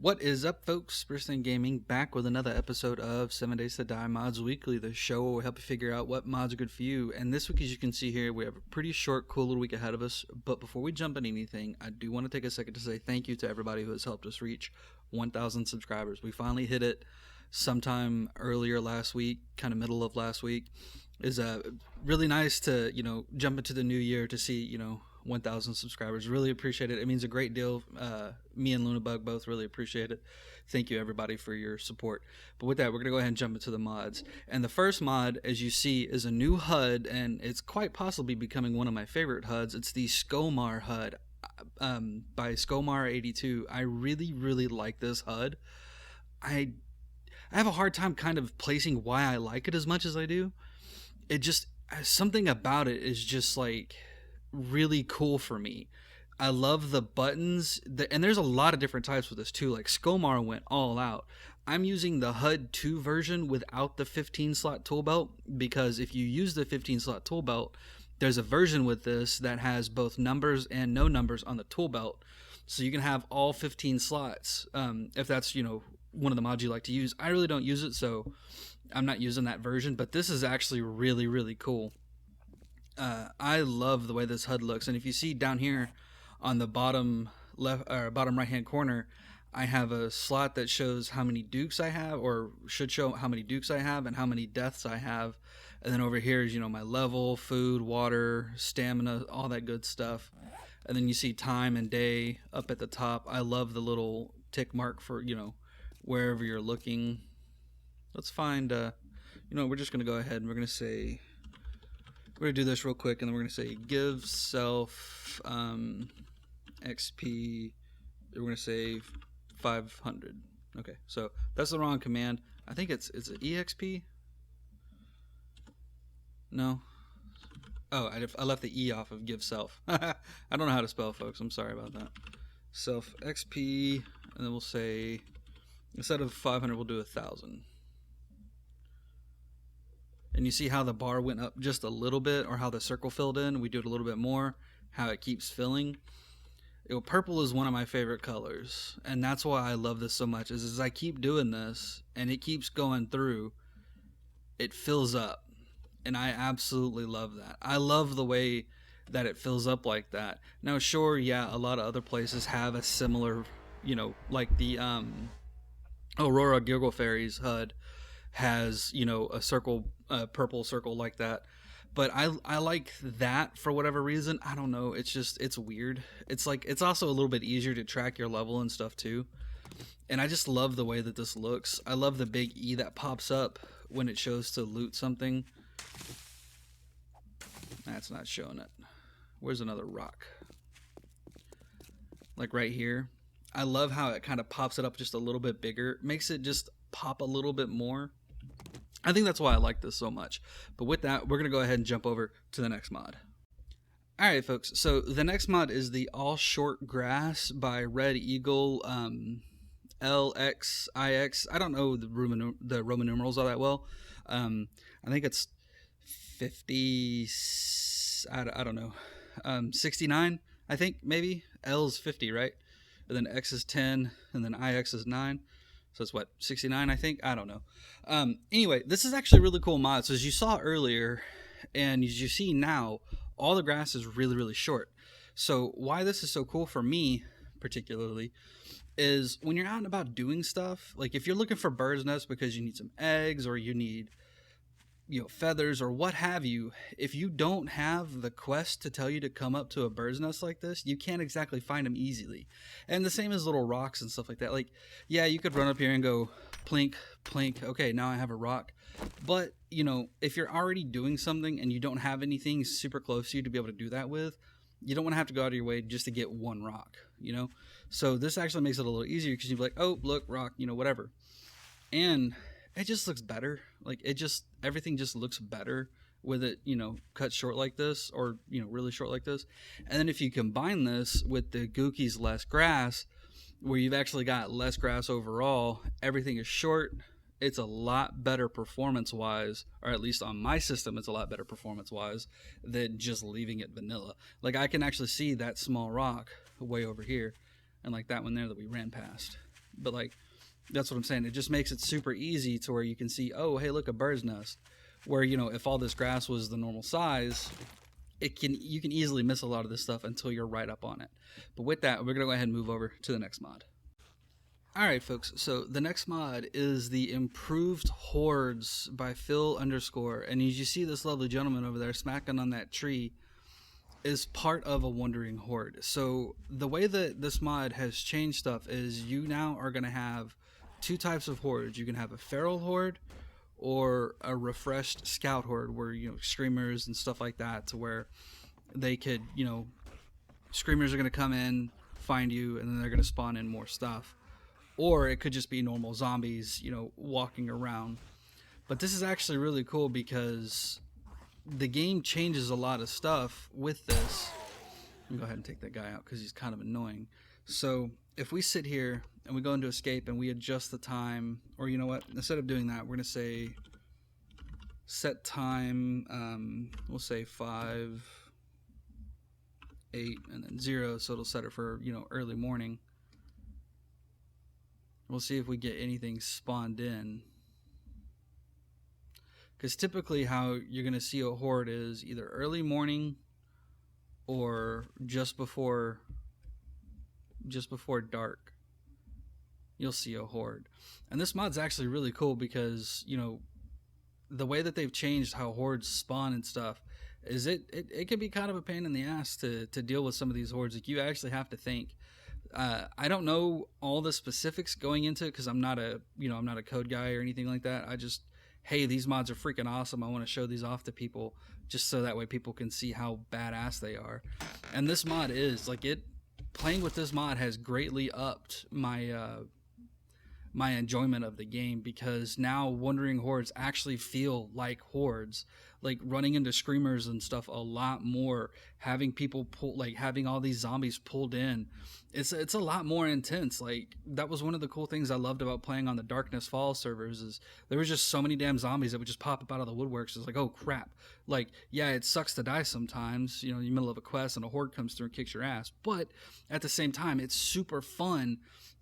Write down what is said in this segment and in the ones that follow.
What is up, folks? Briston Gaming back with another episode of 7 Days to Die Mods Weekly, the show where we help you figure out what mods are good for you. And this week, as you can see here, we have a pretty short, cool little week ahead of us. But before we jump into anything, I do want to take a second to say thank you to everybody who has helped us reach 1,000 subscribers. We finally hit it sometime earlier last week, kind of middle of last week. It's really nice to, jump into the new year to see, 1,000 subscribers. Really appreciate it. It means a great deal. Me and Lunabug both really appreciate it. Thank you, everybody, for your support. But with that, we're going to go ahead and jump into the mods. And the first mod, as you see, is a new HUD, and it's quite possibly becoming one of my favorite HUDs. It's the Scomar HUD by Scomar82. I really, really like this HUD. I have a hard time kind of placing why I like it as much as I do. It just, something about it is just like really cool for me. I love the buttons, and there's a lot of different types with this too. Like Scomar went all out. I'm using the HUD 2 version without the 15 slot tool belt, because if you use the 15 slot tool belt, there's a version with this that has both numbers and no numbers on the tool belt, so you can have all 15 slots if that's one of the mods you like to use. I really don't use it, so I'm not using that version, but this is actually really, really cool. I love the way this HUD looks, and if you see down here on the bottom left or bottom right hand corner, I have a slot that shows how many dukes I have, or should show how many dukes I have and how many deaths I have. And then over here is my level, food, water, stamina, all that good stuff. And then you see time and day up at the top. I love the little tick mark for wherever you're looking. Let's find we're just gonna go ahead and we're gonna do this real quick, and then we're gonna say give self XP. We're gonna say 500. Okay, so that's the wrong command. I think it's an EXP. No. Oh, I left the E off of give self. I don't know how to spell, folks. I'm sorry about that. Self XP, and then we'll say instead of 500, we'll do 1,000. And you see how the bar went up just a little bit, or how the circle filled in. We do it a little bit more, how it keeps filling. Purple is one of my favorite colors, and that's why I love this so much, is as I keep doing this and it keeps going through, it fills up, and I absolutely love that. I love the way that it fills up like that. Now sure, yeah, a lot of other places have a similar, like the Aurora Giggle Fairies HUD has a circle, purple circle like that, but I like that for whatever reason. I don't know, it's weird. It's like, it's also a little bit easier to track your level and stuff too, and I just love the way that this looks. I love the big E that pops up when it shows to loot something. That's not showing it. Where's another rock? Like right here. I love how it kind of pops it up just a little bit bigger, makes it just pop a little bit more. I think that's why I like this so much. But with that, we're going to go ahead and jump over to the next mod. Alright, folks, so the next mod is the All Short Grass by Red Eagle LXIX. I don't know the Roman numerals all that well. I think it's 50, I don't know, 69, I think, maybe. L is 50, right? And then X is 10, and then IX is 9. So it's what, 69, I think? I don't know. Anyway, this is actually a really cool mod. So as you saw earlier, and as you see now, all the grass is really, really short. So why this is so cool for me, particularly, is when you're out and about doing stuff, like if you're looking for bird's nests because you need some eggs, or you need feathers, or what have you, if you don't have the quest to tell you to come up to a bird's nest like this, you can't exactly find them easily. And the same as little rocks and stuff like that. Like, yeah, you could run up here and go plink, plink, okay, now I have a rock. But, if you're already doing something and you don't have anything super close to you to be able to do that with, you don't want to have to go out of your way just to get one rock, So this actually makes it a little easier, because you'd be like, oh, look, rock, whatever. And it just looks better. Like, everything just looks better with it, cut short like this, or, really short like this. And then if you combine this with the Gookie's Less Grass, where you've actually got less grass overall, everything is short, it's a lot better performance-wise, or at least on my system, it's a lot better performance-wise than just leaving it vanilla. Like, I can actually see that small rock way over here, and like that one there that we ran past. but like, that's what I'm saying. It just makes it super easy to where you can see, oh, hey, look, a bird's nest. Where, you know, if all this grass was the normal size, you can easily miss a lot of this stuff until you're right up on it. But with that, we're gonna go ahead and move over to the next mod. Alright folks, so the next mod is the Improved Hordes by Phil_. And as you see this lovely gentleman over there smacking on that tree is part of a wandering horde. So the way that this mod has changed stuff is you now are going to have two types of hordes. You can have a feral horde or a refreshed scout horde where, you know, screamers and stuff like that, to where they could, you know, screamers are going to come in, find you, and then they're going to spawn in more stuff. Or it could just be normal zombies, you know, walking around. But this is actually really cool because the game changes a lot of stuff with this. I'm gonna go ahead and take that guy out because he's kind of annoying. So if we sit here and we go into escape and we adjust the time, or you know what, instead of doing that, we're gonna say set time, we'll say 5, 8, and then 0, so it'll set it for, you know, early morning. We'll see if we get anything spawned in. Because typically how you're going to see a horde is either early morning or just before dark. You'll see a horde. And this mod's actually really cool because, you know, the way that they've changed how hordes spawn and stuff is it can be kind of a pain in the ass to deal with some of these hordes. Like, you actually have to think. I don't know all the specifics going into it because I'm not a code guy or anything like that. I just, hey, these mods are freaking awesome. I want to show these off to people just so that way people can see how badass they are. And this mod is like, playing with this mod has greatly upped my my enjoyment of the game, because now wandering hordes actually feel like hordes, like running into screamers and stuff a lot more, having people having all these zombies pulled in. It's a lot more intense. Like, that was one of the cool things I loved about playing on the Darkness Falls servers, is there was just so many damn zombies that would just pop up out of the woodworks. It's like, oh crap. Like, yeah, it sucks to die sometimes, you know, in the middle of a quest and a horde comes through and kicks your ass, but at the same time it's super fun.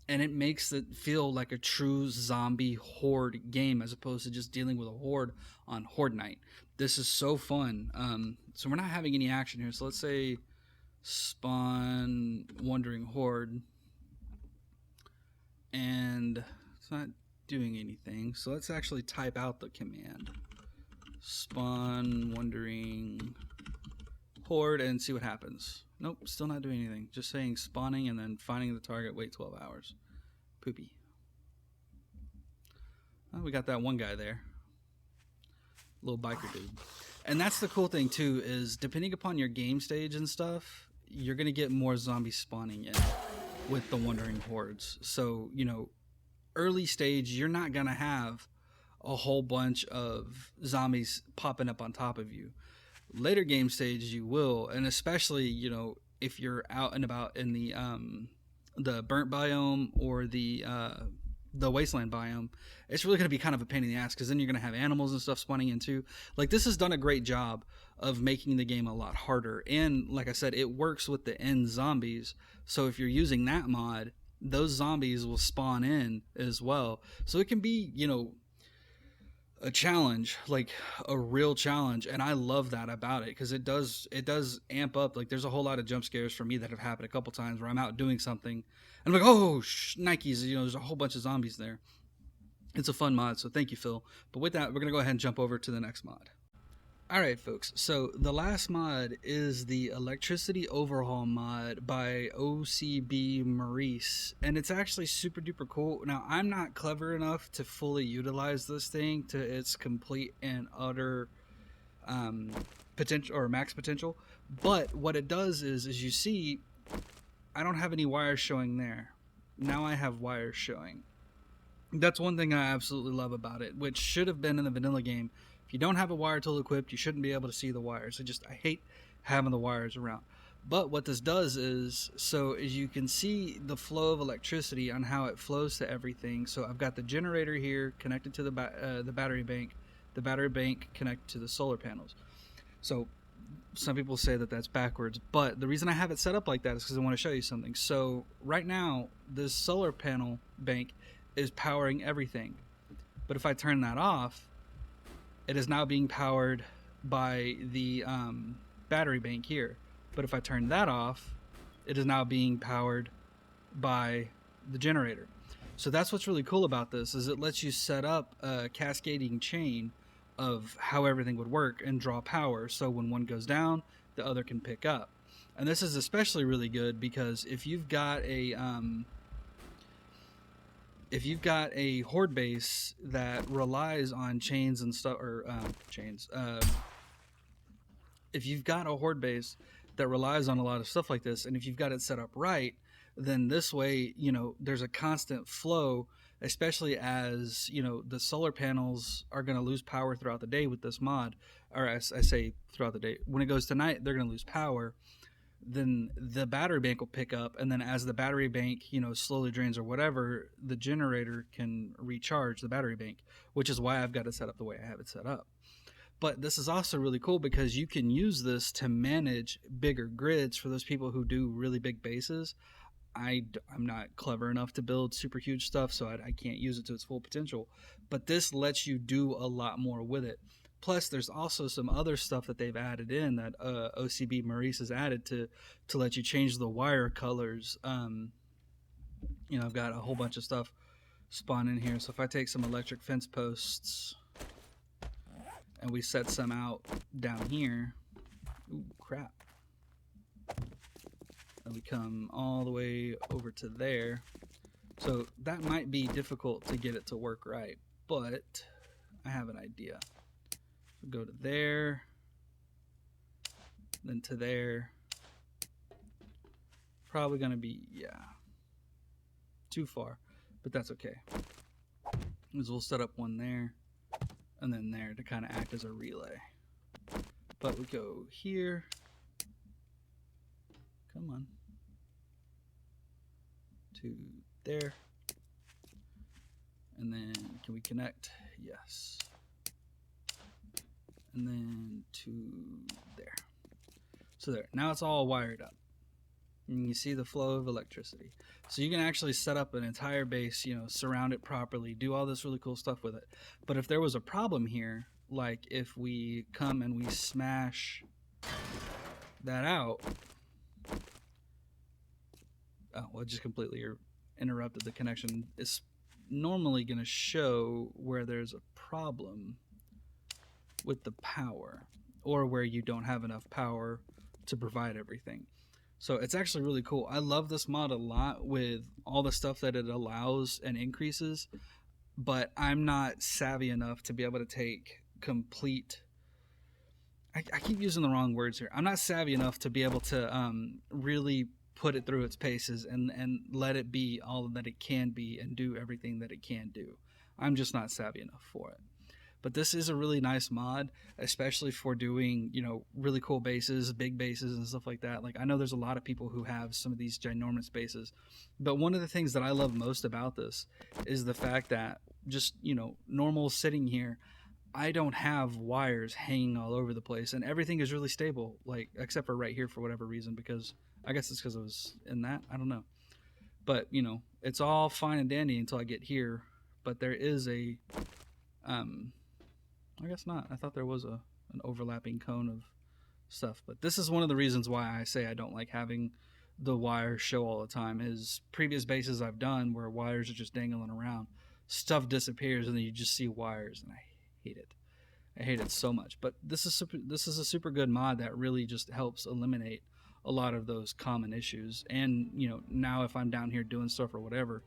And it makes it feel like a true zombie horde game, as opposed to just dealing with a horde on Horde Night. This is so fun. So we're not having any action here. So let's say spawn wandering horde. And it's not doing anything. So let's actually type out the command. Spawn wandering horde and see what happens. Nope, still not doing anything. Just saying spawning and then finding the target, wait 12 hours. Poopy. Oh, we got that one guy there. Little biker dude. And that's the cool thing too, is depending upon your game stage and stuff, you're going to get more zombies spawning in with the wandering hordes. So, you know, early stage, you're not going to have a whole bunch of zombies popping up on top of you. Later game stages you will, and especially, you know, if you're out and about in the burnt biome or the wasteland biome, it's really going to be kind of a pain in the ass, because then you're going to have animals and stuff spawning in too. Like, this has done a great job of making the game a lot harder, and like I said, it works with the end zombies. So if you're using that mod, those zombies will spawn in as well. So it can be, you know, a challenge, like a real challenge, and I love that about it, because it does amp up. Like, there's a whole lot of jump scares for me that have happened a couple times where I'm out doing something and I'm like, oh Nikes, you know, there's a whole bunch of zombies there. It's a fun mod, so thank you, Phil. But with that, we're gonna go ahead and jump over to the next mod. Alright folks, so the last mod is the Electricity Overhaul mod by OCB Maurice, and it's actually super duper cool. Now, I'm not clever enough to fully utilize this thing to its complete and utter potential, or max potential, but what it does is, as you see, I don't have any wires showing there. Now I have wires showing. That's one thing I absolutely love about it, which should have been in the vanilla game. If you don't have a wire tool equipped, you shouldn't be able to see the wires. I hate having the wires around. But what this does is, so as you can see the flow of electricity on how it flows to everything. So I've got the generator here connected to the battery bank connected to the solar panels. So some people say that that's backwards, but the reason I have it set up like that is because I want to show you something. So right now, this solar panel bank is powering everything. But if I turn that off, it is now being powered by the battery bank here. But if I turn that off, it is now being powered by the generator. So that's what's really cool about this, is it lets you set up a cascading chain of how everything would work and draw power. So when one goes down, the other can pick up. And this is especially really good because if you've got a horde base that relies on chains and stuff, or if you've got a horde base that relies on a lot of stuff like this, and if you've got it set up right, then this way, you know, there's a constant flow, especially as, you know, the solar panels are going to lose power throughout the day with this mod, or I say throughout the day. When it goes to night, they're going to lose power. Then the battery bank will pick up, and then as the battery bank, you know, slowly drains or whatever, the generator can recharge the battery bank, which is why I've got it set up the way I have it set up. But this is also really cool because you can use this to manage bigger grids for those people who do really big bases. I'm not clever enough to build super huge stuff, so I can't use it to its full potential. But this lets you do a lot more with it. Plus, there's also some other stuff that they've added in that OCB Maurice has added to let you change the wire colors. You know, I've got a whole bunch of stuff spawned in here. So if I take some electric fence posts and we set some out down here, ooh, crap. And we come all the way over to there. So that might be difficult to get it to work right, but I have an idea. We'll go to there, then to there. Probably gonna be, yeah, too far, but that's okay. Because we'll set up one there and then there to kind of act as a relay. But we go here. Come on. To there. And then can we connect? Yes. And then to there. So there. Now it's all wired up. And you see the flow of electricity. So you can actually set up an entire base, you know, surround it properly, do all this really cool stuff with it. But if there was a problem here, like if we come and we smash that out, oh, well, it just completely interrupted the connection. It's normally going to show where there's a problem with the power, or where you don't have enough power to provide everything. So it's actually really cool. I love this mod a lot with all the stuff that it allows and increases, but I'm not savvy enough to be able to take complete... I keep using the wrong words here. I'm not savvy enough to be able to really put it through its paces and let it be all that it can be and do everything that it can do. I'm just not savvy enough for it. But this is a really nice mod, especially for doing, you know, really cool bases, big bases and stuff like that. Like, I know there's a lot of people who have some of these ginormous bases, but one of the things that I love most about this is the fact that just, you know, normal sitting here, I don't have wires hanging all over the place, and everything is really stable, like, except for right here for whatever reason, because I guess it's because I was in that, I don't know. But, you know, it's all fine and dandy until I get here, but there is a, I guess not. I thought there was an overlapping cone of stuff. But this is one of the reasons why I say I don't like having the wires show all the time. Is previous bases I've done where wires are just dangling around, stuff disappears and then you just see wires, and I hate it. I hate it so much. But this is a super good mod that really just helps eliminate a lot of those common issues. And, you know, now if I'm down here doing stuff or whatever,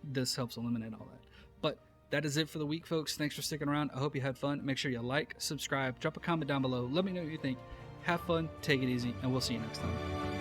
this helps eliminate all that. But that is it for the week, folks. Thanks for sticking around. I hope you had fun. Make sure you like, subscribe, drop a comment down below. Let me know what you think. Have fun, take it easy, and we'll see you next time.